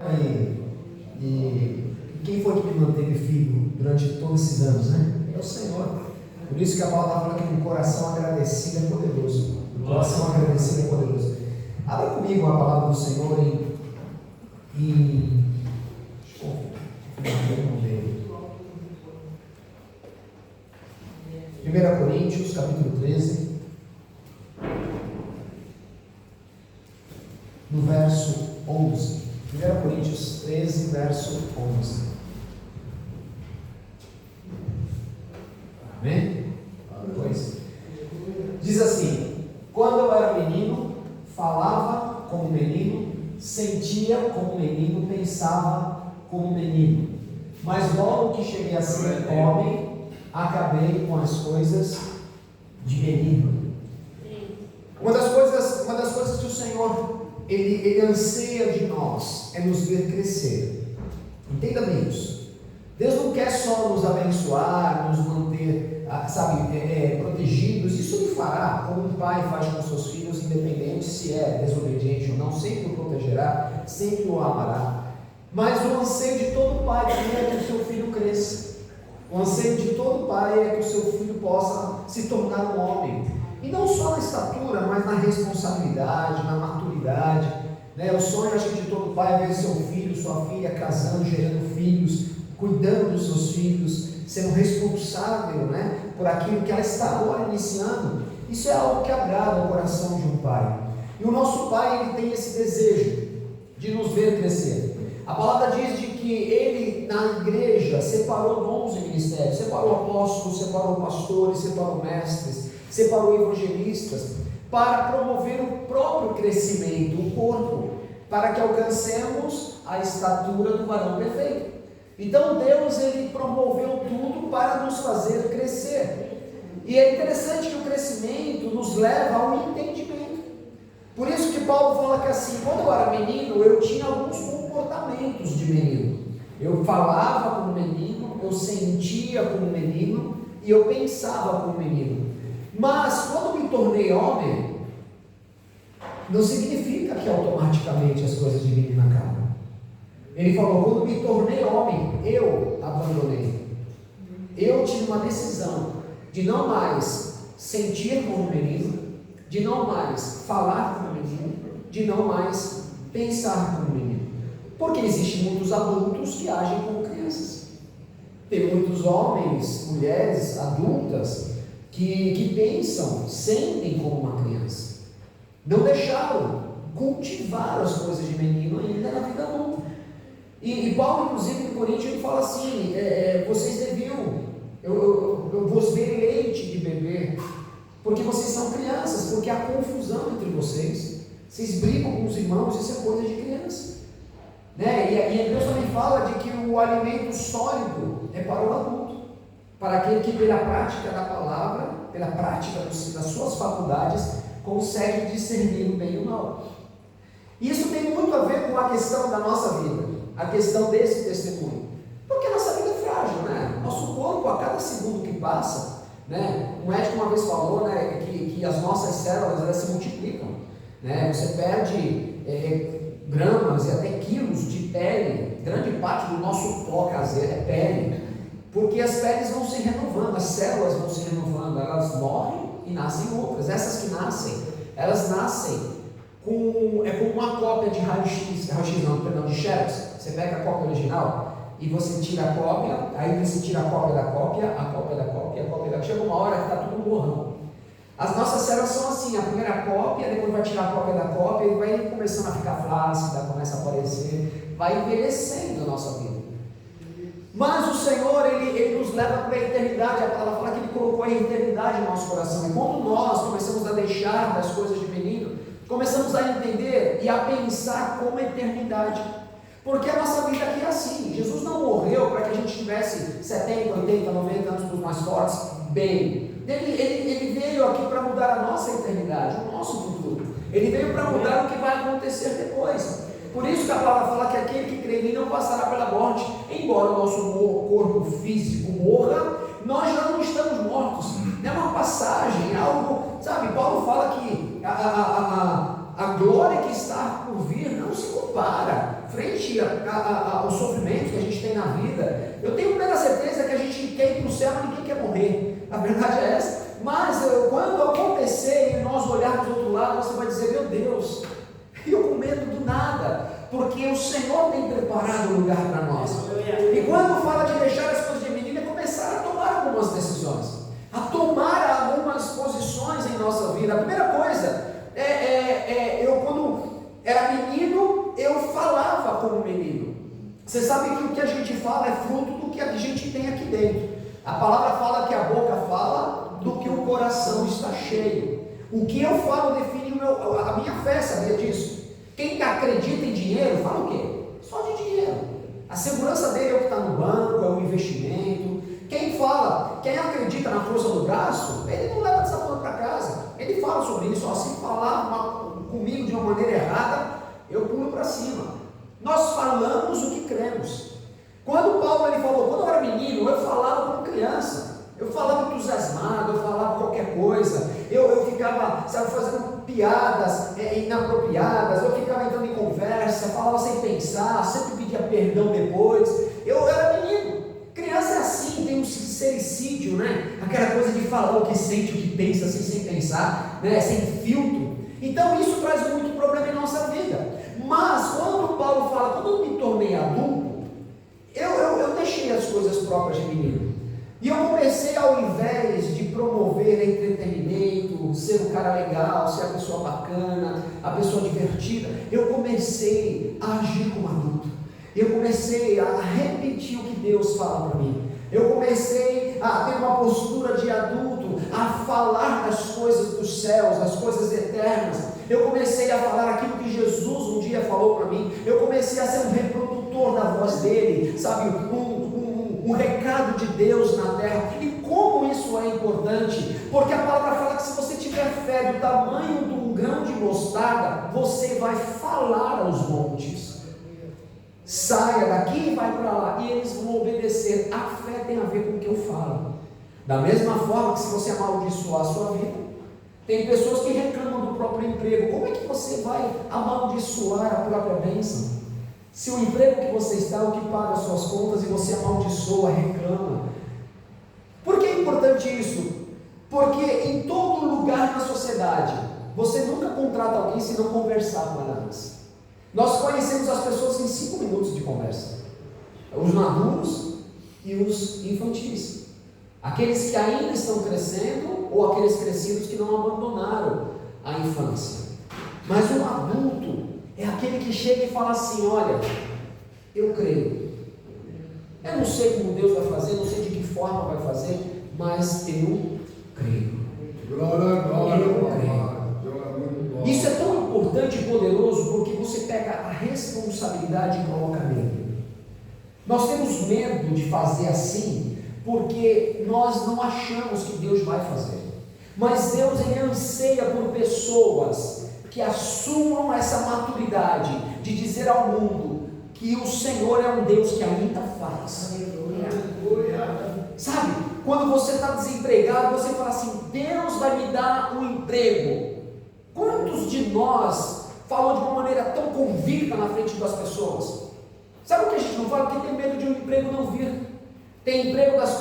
E quem foi que me manteve firme durante todos esses anos, né? É o Senhor. Por isso que a palavra fala que um coração agradecido é poderoso. Um coração agradecido é poderoso. Abra comigo a palavra do Senhor em 1 Coríntios, capítulo 13, no verso 11. 1 Coríntios 13, verso 11. Amém? Pois. Diz assim: quando eu era menino, falava como menino, sentia como menino, pensava como menino. Mas logo que cheguei a ser homem, acabei com as coisas de menino. Uma das coisas que o Senhor ele anseia de nós é nos ver crescer. Entenda bem isso. Deus não quer só nos abençoar, nos manter, protegidos. Isso Ele fará, como um pai faz com seus filhos, independente se é desobediente ou não, sempre o protegerá, sempre o amará. Mas o anseio de todo pai é que o seu filho cresça. O anseio de todo pai é que o seu filho possa se tornar um homem. E não só na estatura, mas na responsabilidade, na maturidade. O sonho, acho que de todo pai é ver seu filho, sua filha casando, gerando filhos, cuidando dos seus filhos, sendo responsável, por aquilo que ela está agora iniciando. Isso é algo que agrada o coração de um pai. E o nosso pai, ele tem esse desejo de nos ver crescer. A palavra diz de que ele, na igreja, separou dons e ministérios, separou apóstolos, separou pastores, separou mestres, separou evangelistas, para promover o próprio crescimento, o corpo, para que alcancemos a estatura do varão perfeito. Então Deus, ele promoveu tudo para nos fazer crescer. E é interessante que o crescimento nos leva ao entendimento. Por isso que Paulo fala que assim, quando eu era menino, eu tinha alguns comportamentos de menino. Eu falava como menino, eu sentia como menino e eu pensava como menino. Mas quando me tornei homem, não significa que automaticamente as coisas de menino acabam. Ele falou, quando me tornei homem, eu abandonei. Eu tive uma decisão de não mais sentir como menino, de não mais falar como menino, de não mais pensar como menino. Porque existem muitos adultos que agem como crianças. Tem muitos homens, mulheres, adultas, que pensam, sentem como uma criança. Não deixaram cultivar as coisas de menino ainda na vida adulta. E Paulo, inclusive, em Coríntios, ele fala assim, vocês deviam, eu vos dei leite de beber, porque vocês são crianças, porque há confusão entre vocês brigam com os irmãos, isso é coisa de criança. E Deus também fala de que o alimento sólido é para o adulto, para aquele que pela prática da palavra, pela prática das suas faculdades, consegue discernir o bem e o mal. Isso tem muito a ver com a questão da nossa vida, a questão desse testemunho, porque a nossa vida é frágil, Nosso corpo, a cada segundo que passa, um médico uma vez falou, que as nossas células, elas se multiplicam, Você perde gramas e até quilos de pele, grande parte do nosso pó caseiro é pele, porque as peles vão se renovando, as células vão se renovando, elas morrem e nascem outras. Essas que nascem, elas nascem com uma cópia de de xerox. Você pega a cópia original e você tira a cópia, aí você tira a cópia da cópia, a cópia da cópia, a cópia da... Chega uma hora que está tudo borrão. As nossas células são assim, a primeira cópia, depois vai tirar a cópia da cópia e vai começando a ficar flácida, começa a aparecer, vai envelhecendo a nossa vida. Mas o Senhor, Ele nos leva para a eternidade. A palavra fala que Ele colocou a eternidade no nosso coração. E quando nós começamos a deixar das coisas de menino, começamos a entender e a pensar como eternidade. Porque a nossa vida aqui é assim. Jesus não morreu para que a gente tivesse 70, 80, 90 anos para os mais fortes, bem. Ele veio aqui para mudar a nossa eternidade, o nosso futuro. Ele veio para mudar o que vai acontecer depois. Por isso que a palavra fala que aquele que crê em mim não passará pela morte. Embora o nosso corpo físico morra, nós já não estamos mortos. É uma passagem, é algo, Paulo fala que a glória que está por vir não se compara. frente ao sofrimento que a gente tem na vida, eu tenho plena certeza que a gente quer ir para o céu, mas ninguém quer morrer. A verdade é essa. Mas quando acontecer e nós olharmos do outro lado, você vai dizer: meu Deus, eu com medo do nada, porque o Senhor tem preparado um lugar para nós. E quando fala de deixar as coisas de menino, é começar a tomar algumas decisões, a tomar algumas posições em nossa vida. A primeira coisa eu quando era menino, eu falava como menino. Você sabe que o que a gente fala é fruto do que a gente tem aqui dentro. A palavra fala que a boca fala do que o coração está cheio. O que eu falo define a minha fé, sabia disso? Quem acredita em dinheiro, fala o quê? Só de dinheiro. A segurança dele é o que está no banco, é o investimento. Quem acredita na força do braço, ele não leva essa coisa para casa. Ele fala sobre isso. Se falar comigo de uma maneira errada, eu pulo para cima. Nós falamos o que cremos. Quando Paulo falou, quando eu era menino, eu falava como criança. Eu falava entusiasmado, eu falava qualquer coisa. Eu ficava, fazendo piadas inapropriadas. Eu ficava entrando em conversa, falava sem pensar, sempre pedia perdão depois. Eu era menino. Criança é assim, tem um sincericídio, né? Aquela coisa de falar o que sente, o que pensa, assim, sem pensar, né? Sem filtro. Então isso traz muito problema em nossa vida. Mas quando Paulo fala, quando eu me tornei adulto, eu deixei as coisas próprias de menino. E eu comecei, ao invés de promover entretenimento, ser um cara legal, ser a pessoa bacana, a pessoa divertida, eu comecei a agir como adulto. Eu comecei a repetir o que Deus fala para mim. Eu comecei a ter uma postura de adulto, a falar das coisas dos céus, das coisas eternas. Eu comecei a falar aquilo que Jesus um dia falou para mim. Eu comecei a ser um reprodutor da voz dele, sabe, um recado de Deus na terra. E como isso é importante, porque a palavra fala que se você tiver fé do tamanho de um grão de mostarda, você vai falar aos montes: saia daqui e vai para lá, e eles vão obedecer. A fé tem a ver com o que eu falo. Da mesma forma que se você amaldiçoar a sua vida, tem pessoas que reclamam do próprio emprego. Como é que você vai amaldiçoar a própria bênção? Se o emprego que você está é o que paga as suas contas e você amaldiçoa, reclama. Por que é importante isso? Porque em todo lugar na sociedade, você nunca contrata alguém se não conversar com ela antes. Nós conhecemos as pessoas em 5 minutos de conversa. Os maduros e os infantis. Aqueles que ainda estão crescendo ou aqueles crescidos que não abandonaram a infância. Mas o adulto é aquele que chega e fala assim: olha, eu creio. Eu não sei como Deus vai fazer, não sei de que forma vai fazer, mas eu creio. Eu creio. Isso é tão importante e poderoso porque você pega a responsabilidade e coloca nele. Nós temos medo de fazer assim porque nós não achamos que Deus vai fazer. Mas Deus, ele anseia por pessoas que assumam essa maturidade de dizer ao mundo que o Senhor é um Deus que ainda faz. Sabe, quando você está desempregado, você fala assim: Deus vai me dar um emprego. Quantos de nós falam de uma maneira tão convicta na frente das pessoas? Sabe o que a gente não fala? Porque tem medo de um emprego não vir, tem medo das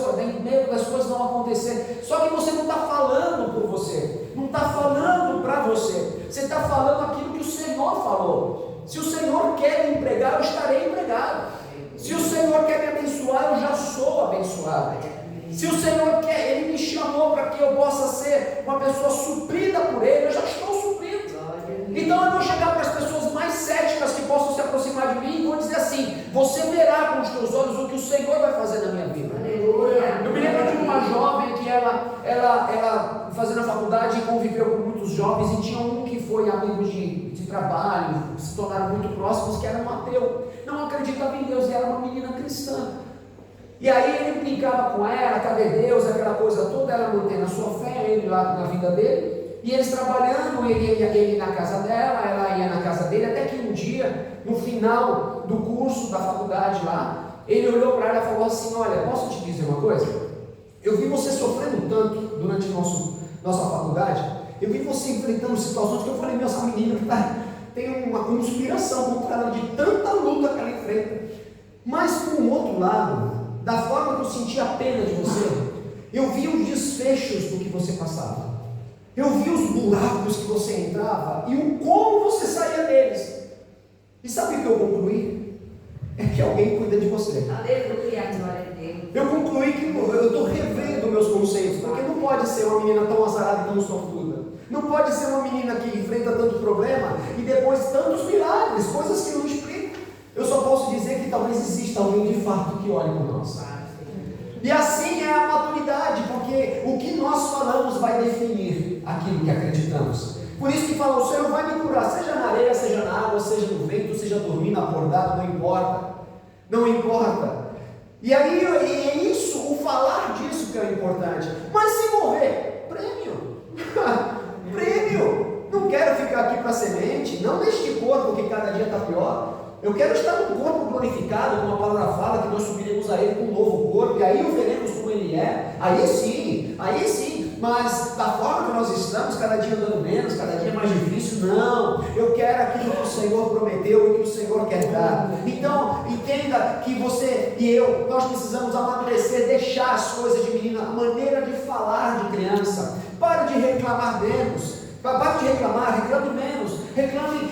coisas não acontecer. Só que você não está falando por você, não está falando para você, você está falando aquilo que o Senhor falou. Se o Senhor quer me empregar, eu estarei empregado. Se o Senhor quer me abençoar, eu já sou abençoado. Se o Senhor quer, Ele me chamou para que eu possa ser uma pessoa suprida por Ele, eu já estou suprido. Então eu vou chegar para as pessoas mais céticas que possam se aproximar de mim e vou dizer assim: você verá com os teus olhos o que o Senhor vai fazer na minha vida. Eu me lembro de uma jovem que ela fazendo a faculdade, conviveu com muitos jovens, e tinha um que foi amigo de trabalho, se tornaram muito próximos, que era um ateu, não acreditava em Deus, e era uma menina cristã. E aí ele brincava com ela: cadê Deus, aquela coisa toda, ela mantendo a sua fé, ele lá na vida dele, e eles trabalhando, ele na casa dela, ela ia na casa dele, até que um dia, no final do curso da faculdade lá, ele olhou para ela e falou assim: olha, posso te dizer uma coisa? Eu vi você sofrendo tanto durante nossa faculdade, eu vi você enfrentando situações que eu falei: meu, essa menina tem uma conspiração contra ela de tanta luta que ela enfrenta. Mas por um outro lado, da forma que eu sentia a pena de você, eu vi os desfechos do que você passava. Eu vi os buracos que você entrava e o como você saía deles. E sabe o que eu concluí? É que alguém cuida de você. Aleluia, glória a Deus. Eu concluí que eu estou revendo meus conceitos, porque não pode ser uma menina tão azarada e tão sortuda. Não pode ser uma menina que enfrenta tanto problema e depois tantos milagres, coisas que eu não explico. Eu só posso dizer que talvez exista alguém de fato que olhe por nós. E assim é a maturidade, porque o que nós falamos vai definir aquilo que acreditamos. Por isso que fala, o Senhor vai me curar, seja na areia, seja na água, seja no vento, seja dormindo, acordado, não importa. Não importa. E aí é isso, o falar disso que é importante. Mas se morrer, prêmio. Prêmio. Não quero ficar aqui para semente, não neste corpo que cada dia está pior. Eu quero estar num corpo glorificado, como a palavra fala, que nós subiremos a Ele com um novo corpo, e aí o veremos como Ele é. Aí sim. Mas da forma que nós estamos, cada dia andando menos, cada dia mais difícil, não. Eu quero aquilo que o Senhor prometeu e que o Senhor quer dar. Então, entenda que você e eu, nós precisamos amadurecer, deixar as coisas de menina, a maneira de falar de criança. Pare de reclamar menos. Pare de reclamar, reclame menos. Reclame,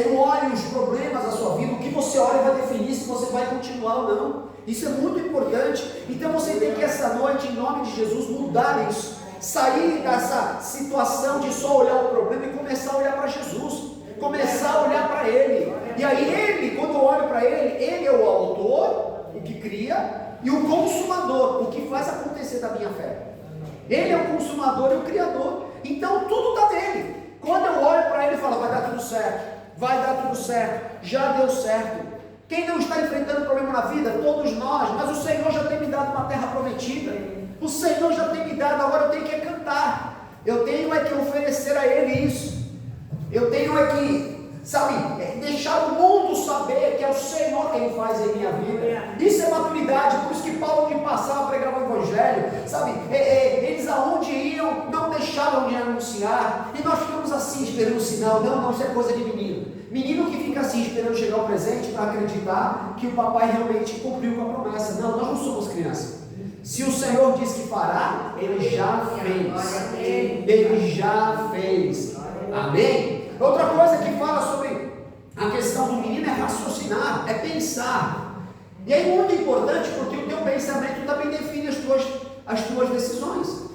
não olhe os problemas da sua vida. O que você olha vai definir se você vai continuar ou não. Isso é muito importante. Então você tem que essa noite, em nome de Jesus, mudar isso. Sair dessa situação de só olhar o problema e começar a olhar para Jesus. Começar a olhar para Ele. E aí Ele, quando eu olho para Ele, Ele é o autor, o que cria, e o consumador, o que faz acontecer da minha fé. Ele é o consumador e o criador. Então tudo está nele. Quando eu olho para Ele e falo, vai dar tudo certo. Vai dar tudo certo. Já deu certo. Quem não está enfrentando problema na vida? Todos nós. Mas o Senhor já tem me dado uma terra prometida. O Senhor já tem me dado. Agora eu tenho que cantar. Eu tenho que oferecer a Ele isso. Eu tenho que, deixar o mundo saber que é o Senhor quem faz em minha vida. Isso é maturidade. Por isso que Paulo que passava pregava o Evangelho. Eles aonde iam não deixavam de anunciar. E nós ficamos assim esperando o sinal. Não, isso é coisa de menino. Menino que fica assim esperando chegar o presente para acreditar que o papai realmente cumpriu com a promessa. Não, nós não somos crianças. Se o Senhor diz que fará, Ele já fez. Ele já fez. Amém? Outra coisa que fala sobre a questão do menino é raciocinar, é pensar. E é muito importante porque o teu pensamento também define as tuas decisões.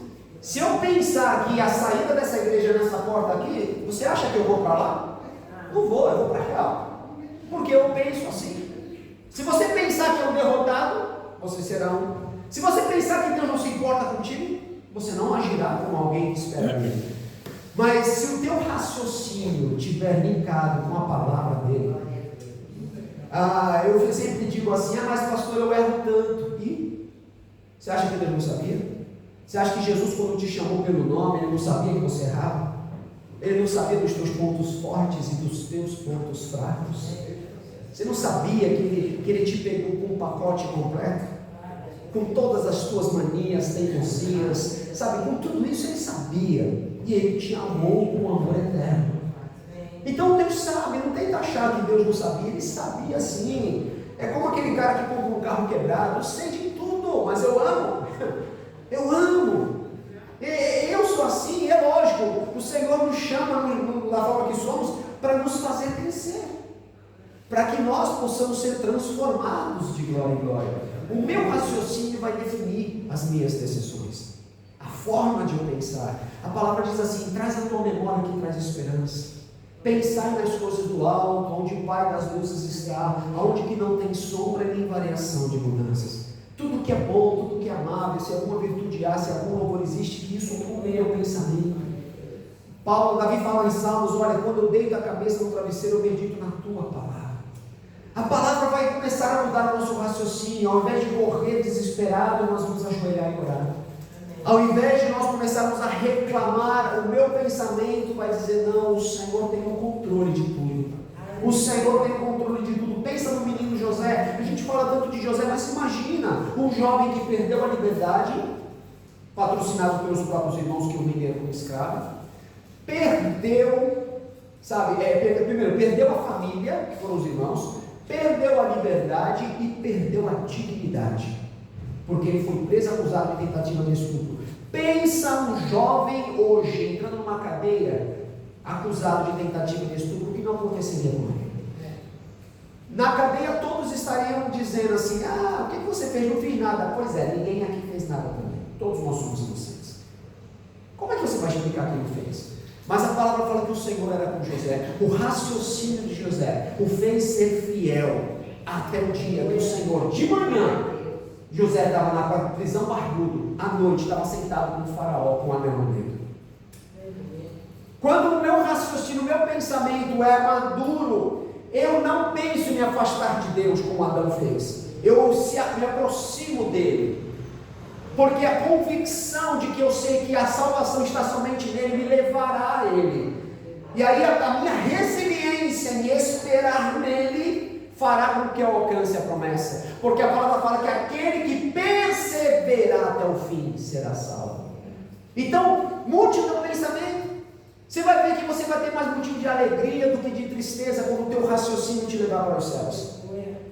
Se eu pensar que a saída dessa igreja nessa porta aqui, você acha que eu vou para lá? Não vou, eu vou para cá. Porque eu penso assim. Se você pensar que é um derrotado, você será um. Se você pensar que Deus não se importa contigo, você não agirá como alguém que espera dele. Mas se o teu raciocínio estiver linkado com a palavra dele, eu sempre digo assim, mas pastor, eu erro tanto. E você acha que Deus não sabia? Você acha que Jesus, quando te chamou pelo nome, Ele não sabia que você errava? Ele não sabia dos teus pontos fortes e dos teus pontos fracos? Você não sabia que ele te pegou com um pacote completo? Com todas as tuas manias, teimosias, com tudo isso Ele sabia. E Ele te amou com amor eterno. Então Deus sabe, não tenta achar que Deus não sabia. Ele sabia sim. É como aquele cara que compra um carro quebrado. Eu sei de tudo, mas eu amo. Eu amo. Eu sou assim, é lógico. O Senhor nos chama da forma que somos para nos fazer crescer, para que nós possamos ser transformados de glória em glória. O meu raciocínio vai definir as minhas decisões, a forma de eu pensar. A palavra diz assim: traz a tua memória que traz esperança. Pensai nas coisas do alto, onde o Pai das luzes está, onde que não tem sombra nem variação de mudanças. Tudo que é bom, tudo que é amável, se alguma virtude há, se algum louvor existe, que isso ocupe o pensamento. Davi fala em Salmos: olha, quando eu deito a cabeça no travesseiro, eu medito na tua palavra. A palavra vai começar a mudar o nosso raciocínio. Ao invés de correr desesperado, nós vamos ajoelhar e orar. Ao invés de nós começarmos a reclamar, o meu pensamento vai dizer: não, o Senhor tem o controle de tudo. O Senhor tem o controle de tudo. Pensa no menino José. A gente fala tanto de José, mas imagina um jovem que perdeu a liberdade, patrocinado pelos próprios irmãos que o venderam como escravo, perdeu Sabe, primeiro, perdeu a família, que foram os irmãos, perdeu a liberdade e perdeu a dignidade, porque ele foi preso, acusado de tentativa de estupro. Pensa um jovem hoje entrando numa cadeia, acusado de tentativa de estupro, o que não aconteceria com ele? Na cadeia todos estariam dizendo assim: ah, o que você fez? Não fiz nada. Pois é, ninguém aqui fez nada também, todos nós somos inocentes. Como é que você vai explicar quem ele fez? Mas a palavra fala que o Senhor era com José. O raciocínio de José o fez ser fiel até o dia que o Senhor, de manhã, José estava na prisão barbudo, à noite estava sentado com o faraó, com o anel no dedo. Quando o meu raciocínio, o meu pensamento é maduro, eu não penso em me afastar de Deus como Adão fez. Eu me aproximo dele, porque a convicção de que eu sei que a salvação está somente nele me levará a ele. E aí a minha resiliência em esperar nele fará com que eu alcance a promessa, porque a palavra fala que aquele que perseverar até o fim será salvo. Então mude o teu pensamento. Você vai ver que você vai ter mais motivo de alegria do que de tristeza quando o teu raciocínio te levar para os céus.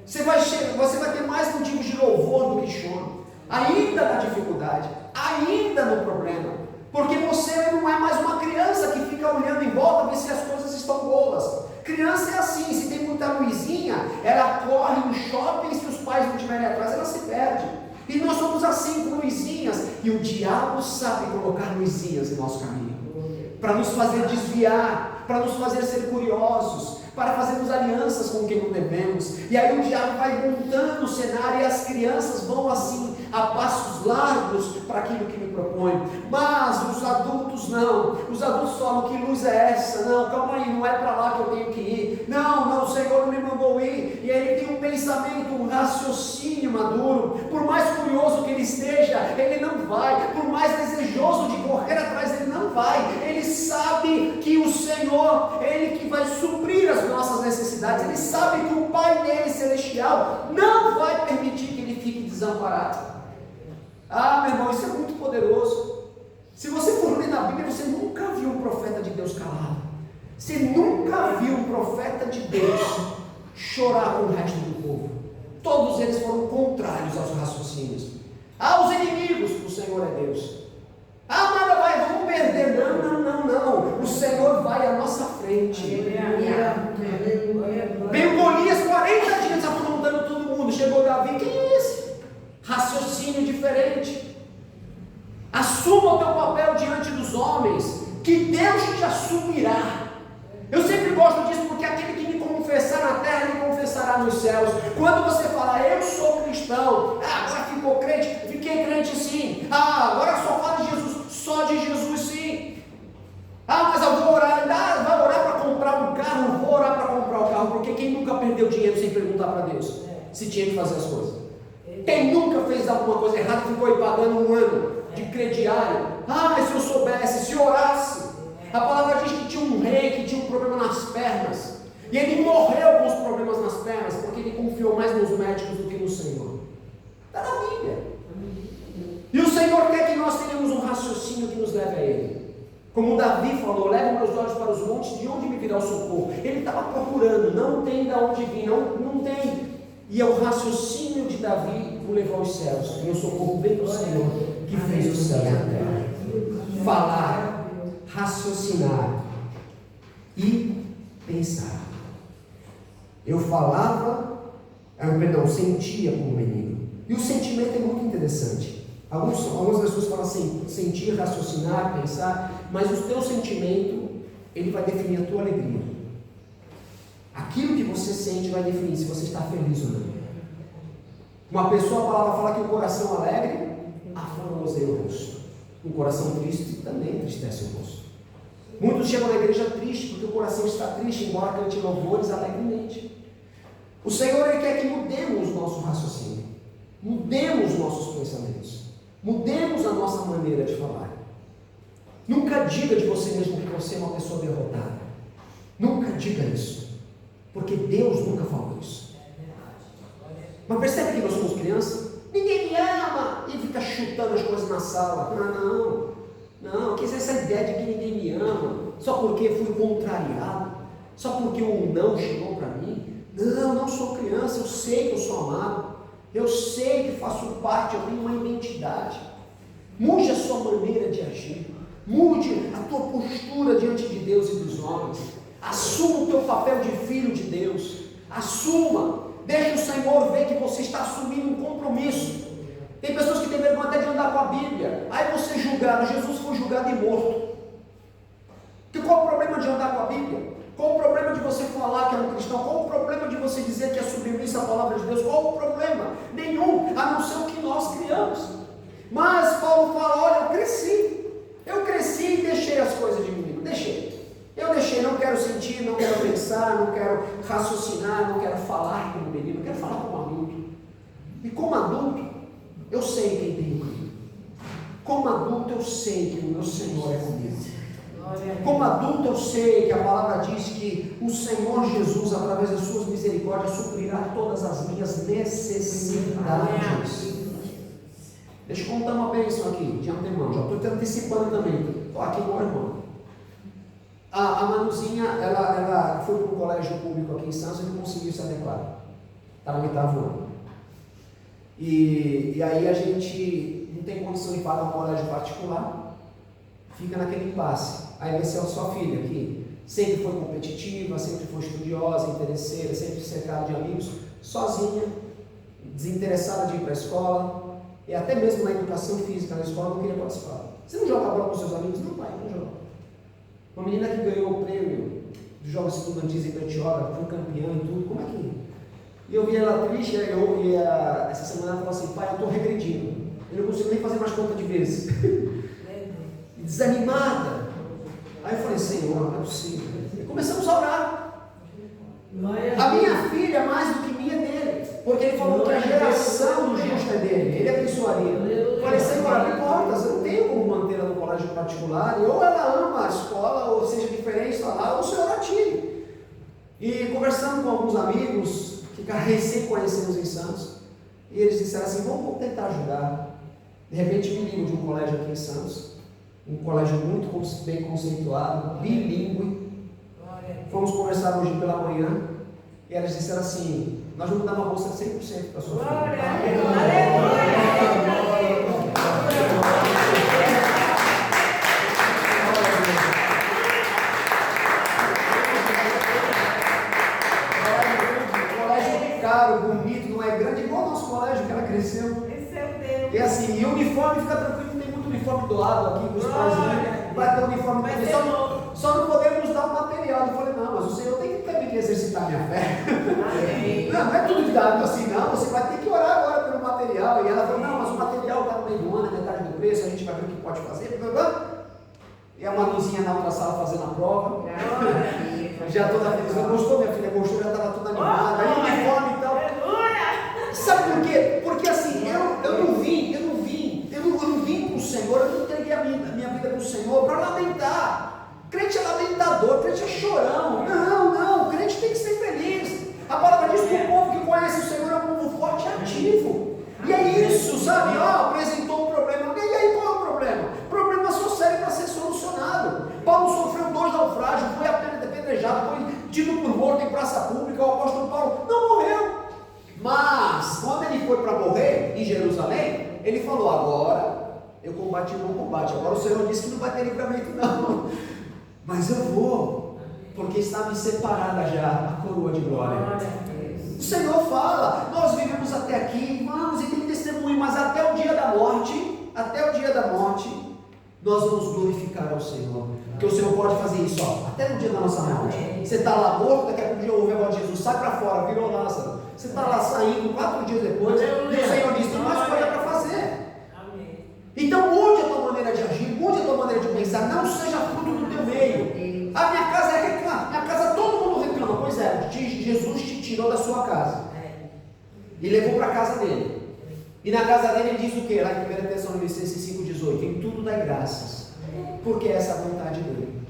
Você vai ter mais motivos de louvor do que choro, ainda na dificuldade, ainda no problema, porque você não é mais uma criança que fica olhando em volta ver se as coisas estão boas. Criança é assim, se tem muita luzinha, ela corre no shopping, se os pais não estiverem atrás, ela se perde. E nós somos assim com luzinhas, e o diabo sabe colocar luzinhas em nosso caminho, para nos fazer desviar, para nos fazer ser curiosos, para fazermos alianças com quem não devemos. E aí o diabo vai montando o cenário e as crianças vão assim a passos largos para aquilo que me propõe. Mas os adultos não. Os adultos falam: que luz é essa? Não, calma aí, não é para lá que eu tenho que ir. Não, o Senhor não me mandou ir. E aí ele tem um pensamento, um raciocínio maduro. Por mais curioso que ele esteja, ele não vai. Por mais desejoso de correr atrás, ele não vai. Ele sabe que o Senhor, ele que vai suprir as nossas necessidades. Ele sabe que o Pai dele celestial não vai permitir que ele fique desamparado. Ah, meu irmão, isso é muito poderoso. Se você for ler na Bíblia, você nunca viu um profeta de Deus calado. Você nunca viu um profeta de Deus chorar com o resto do povo. Todos eles foram contrários aos raciocínios. Ah, os inimigos, o Senhor é Deus. Ah, mas vamos perder. Não. O Senhor vai à nossa frente. Veio Golias 40 dias afrontando todo mundo. Chegou Davi, quem é esse? Raciocínio diferente. Assuma o teu papel diante dos homens, que Deus te assumirá. Eu sempre gosto disso, porque aquele que me confessar na terra, ele confessará nos céus. Quando você fala: eu sou cristão, agora ficou crente, fiquei crente sim, agora só fala de Jesus, só de Jesus sim. Mas eu vou orar, vai orar para comprar um carro? Vou orar para comprar o carro, porque quem nunca perdeu dinheiro sem perguntar para Deus se tinha que fazer as coisas? Quem nunca fez alguma coisa errada e ficou aí pagando um ano de crediário? Se eu soubesse, se orasse. A palavra diz que tinha um rei que tinha um problema nas pernas, e ele morreu com os problemas nas pernas, porque ele confiou mais nos médicos do que no Senhor. Está na Bíblia. E o Senhor quer que nós tenhamos um raciocínio que nos leve a Ele. Como Davi falou: levo meus olhos para os montes, de onde me virá o socorro? Ele estava procurando, não tem de onde vir, não tem. E o raciocínio de Davi o levou aos céus. E o socorro veio do Senhor, que fez o céu e a terra. Falar, raciocinar e pensar. Eu sentia como menino. E o sentimento é muito interessante. Algumas pessoas falam assim: sentir, raciocinar, pensar, mas o teu sentimento, ele vai definir a tua alegria. Aquilo que você sente vai definir se você está feliz ou não. Uma pessoa, a palavra fala que o coração alegre aformoseia o rosto. Um coração triste também entristece o rosto. Muitos chegam na igreja tristes porque o coração está triste, embora cante louvores alegremente. O Senhor, Ele quer que mudemos o nosso raciocínio, mudemos nossos pensamentos, mudemos a nossa maneira de falar. Nunca diga de você mesmo que você é uma pessoa derrotada. Nunca diga isso, porque Deus nunca falou isso. Mas percebe que nós somos crianças? Ninguém me ama, e fica chutando as coisas na sala. Não, que essa ideia de que ninguém me ama, só porque fui contrariado. Só porque o não chegou para mim? Não, não sou criança, eu sei que eu sou amado, eu sei que faço parte, eu tenho uma identidade. Mude a sua maneira de agir, mude a tua postura diante de Deus e dos homens, assuma o teu papel de filho de Deus, assuma, deixa o Senhor ver que você está assumindo um compromisso. Tem pessoas que têm vergonha até de andar com a Bíblia, aí você é julgado, Jesus foi julgado e morto. Qual o problema de andar com a Bíblia? Qual o problema de você falar que é um cristão? Qual o problema de você dizer que é submissa à palavra de Deus? Qual o problema? Nenhum, a não ser o que nós criamos. Mas Paulo fala, olha, eu cresci e deixei as coisas de menino, eu deixei, não quero sentir, não quero pensar, não quero raciocinar, não quero falar como menino, eu quero falar como adulto. E como adulto, eu sei quem tem comigo. Como adulto, eu sei que o meu Senhor é comigo. Como adulto, eu sei que a palavra diz que o Senhor Jesus, através das suas misericórdias, suprirá todas as minhas necessidades. Deixa eu contar uma bênção aqui, de antemão, já estou te antecipando também, estou aqui com o irmão. A Manuzinha, ela foi para um colégio público aqui em Santos e não conseguiu se adequar, está no 8º ano. E aí a gente não tem condição de pagar um colégio particular, fica naquele impasse. Aí vai ser a sua filha, que sempre foi competitiva, sempre foi estudiosa, interesseira, sempre cercada de amigos, sozinha, desinteressada de ir para a escola, e até mesmo na educação física na escola não queria participar. Você não joga bola com seus amigos? Não, pai, não joga. Uma menina que ganhou o prêmio dos Jogos Estudantis em Betioga, foi campeã e tudo, como é que... E eu vi ela triste, essa semana ela falou assim, pai, eu estou regredindo, eu não consigo nem fazer mais conta de vezes. Desanimada. Aí eu falei, Senhor, não é possível. E começamos a orar. A minha filha, mais do que minha, é dele. Porque ele falou que a geração do justo é dele. Ele abençoaria. Eu falei, Senhor, abre portas. Eu não tenho como mantê-la no colégio particular. E ou ela ama a escola, ou seja diferente, está lá, ou o Senhor a tire. E conversando com alguns amigos que recém conhecemos em Santos, e eles disseram assim, vamos tentar ajudar. De repente me ligam de um colégio aqui em Santos, um colégio muito bem conceituado, bilíngue. Fomos conversar hoje pela manhã e elas disseram assim, nós vamos dar uma bolsa de 100% para a sua colégio caro, bonito, não é grande, igual o nosso colégio que ela cresceu. E assim, e o uniforme, fica tranquilo, tem muito uniforme doado aqui com os pais, vai ter uniforme também, só não podemos dar o material. Eu falei, não, mas o Senhor tem que também exercitar minha fé. Não é tudo dado assim, não, você vai ter que orar agora pelo material. E ela falou, não, mas o material está no meio do ano, é metade do preço, a gente vai ver o que pode fazer, blá, blá. E a Manuzinha na outra sala fazendo a prova. Já toda feliz, gostou, minha filha? Gostou, já estava toda animada, aí o uniforme e tal. Sabe por quê? Porque assim, eu não vim para o Senhor, eu não entreguei a minha vida para o Senhor para lamentar. Crente é lamentador, crente é chorão. Não, crente tem que ser feliz. A palavra diz que o povo que conhece o Senhor é um povo forte e ativo. E é isso, sabe? Apresentou um problema. E aí qual é o problema? O problema só serve para ser solucionado. Paulo sofreu 2 naufrágios, foi apedrejado, foi tido por morto em praça pública. O apóstolo Paulo não morreu. Mas, quando ele foi para morrer em Jerusalém, ele falou, agora eu combati o bom combate. Agora o Senhor disse que não vai ter livramento não. Mas eu vou, porque está me separada já a coroa de glória. O Senhor fala, nós vivemos até aqui, irmãos, e tem testemunho, mas até o dia da morte, nós vamos glorificar ao Senhor. Porque o Senhor pode fazer isso, até no dia da nossa morte. Você está lá morto, daqui a pouco dia ouve a voz de Jesus, sai para fora, virou Lázaro. Você está lá saindo 4 dias depois, e o Senhor diz, tem mais coisa para fazer. Então mude a tua maneira de agir, mude a tua maneira de pensar, não seja fruto do teu meio. A minha casa é reclama, minha casa todo mundo reclama. Pois é, Jesus te tirou da sua casa e levou para a casa dele. E na casa dele ele diz o que? Lá em 1 Tessalonicenses 5,18, em tudo dai graças, porque essa é a vontade dele.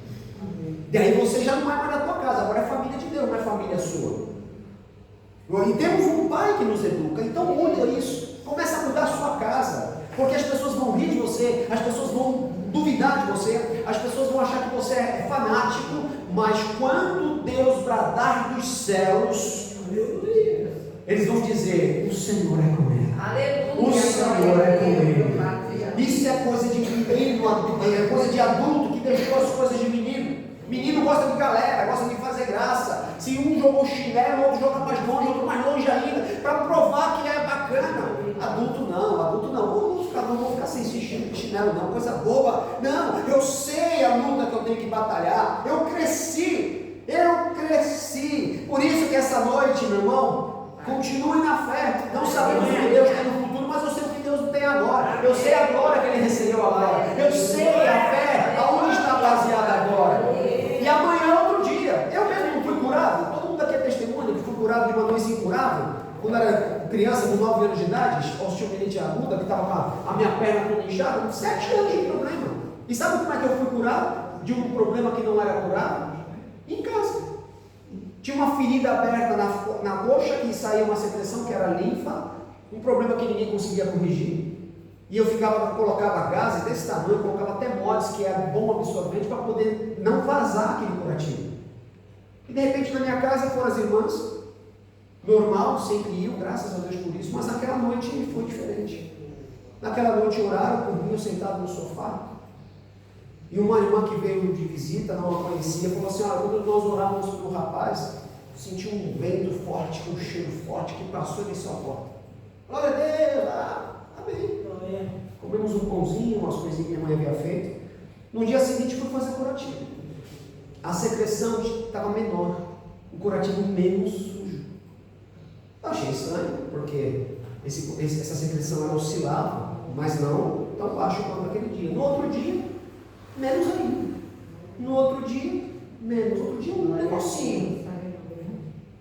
E aí você já não é mais na tua casa, agora é família de Deus, não é família sua. E temos um pai que nos educa, então muda isso, começa a mudar a sua casa, porque as pessoas vão rir de você, as pessoas vão duvidar de você, as pessoas vão achar que você é fanático, mas quando quando Deus bradar dos céus, eles vão dizer: o Senhor é com ele. Aleluia. O Senhor é com ele. Isso é coisa de menino, é coisa de adulto que deixou as coisas de menino. Menino gosta de galera, gosta de fazer graça. Se um jogou chinelo, o outro joga mais longe, outro mais longe ainda, para provar que é bacana. Adulto não. Não vou ficar sem chinelo não, coisa boba. Não, eu sei a luta que eu tenho que batalhar. Eu cresci. Por isso que essa noite, meu irmão, continue na fé. Não sabemos o que Deus tem no futuro, mas eu sei o que Deus tem agora. Eu sei a glória que Ele recebeu agora. Eu sei a fé, aonde está baseada agora. E amanhã é outro dia. Eu mesmo não fui curado. Todo mundo aqui é testemunha que fui curado de uma doença incurável. Quando era criança, com 9 anos de idade, osteomielite aguda, que estava com a minha perna toda inchada, 7 anos de problema. E sabe como é que eu fui curado de um problema que não era curado? Em casa. Tinha uma ferida aberta na coxa, que saía uma secreção que era linfa, um problema que ninguém conseguia corrigir. E eu colocava gases desse tamanho, colocava até mods, que era bom absorvente, para poder não vazar aquele curativo. E de repente na minha casa foram as irmãs, normal, sempre iam, graças a Deus por isso, mas naquela noite foi diferente. Naquela noite oraram por mim, eu sentado no sofá, e uma irmã que veio de visita, não a conhecia, falou assim: olha, quando nós orávamos pelo rapaz, senti um vento forte, um cheiro forte que passou e desceu a porta. Glória a Deus, amém. Comemos um pãozinho, umas coisinhas que minha mãe havia feito. No dia seguinte fui fazer curativo. A secreção estava menor, o curativo menos sujo. Eu achei estranho, porque essa secreção ela oscilava, mas não tão baixo quanto aquele dia. No outro dia, menos ainda. No outro dia, menos. Outro dia, um negocinho.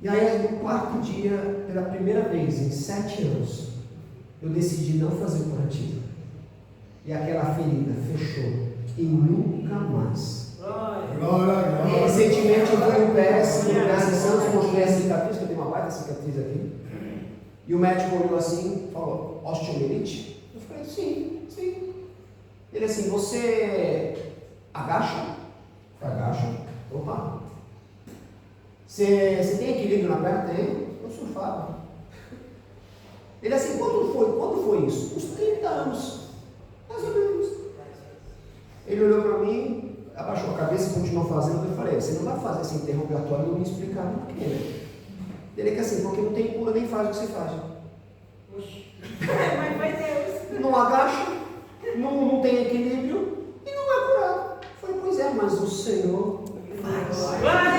E aí, no quarto dia, pela primeira vez em 7 anos, eu decidi não fazer curativo. E aquela ferida fechou e nunca mais. Recentemente eu fui no PS em Santos, mostrei a cicatriz, que eu tenho uma baita cicatriz aqui. E o médico olhou assim, falou: osteomielite? Eu falei: sim. Ele assim: você agacha? Eu agacha. Opa. Você tem equilíbrio na perna? Tenho. Eu surfava. Ele assim: quando foi isso? Uns 30 anos. Mais ou menos. Ele olhou para mim, abaixou a cabeça e continuou fazendo. Eu falei: você não vai fazer esse interrogatório e não me explicar por quê, né? Ele que assim: porque não tem cura, nem faz o que você faz. Mas foi Deus. Não agacha, não tem equilíbrio e não é curado. Eu falei: pois é, mas o Senhor faz.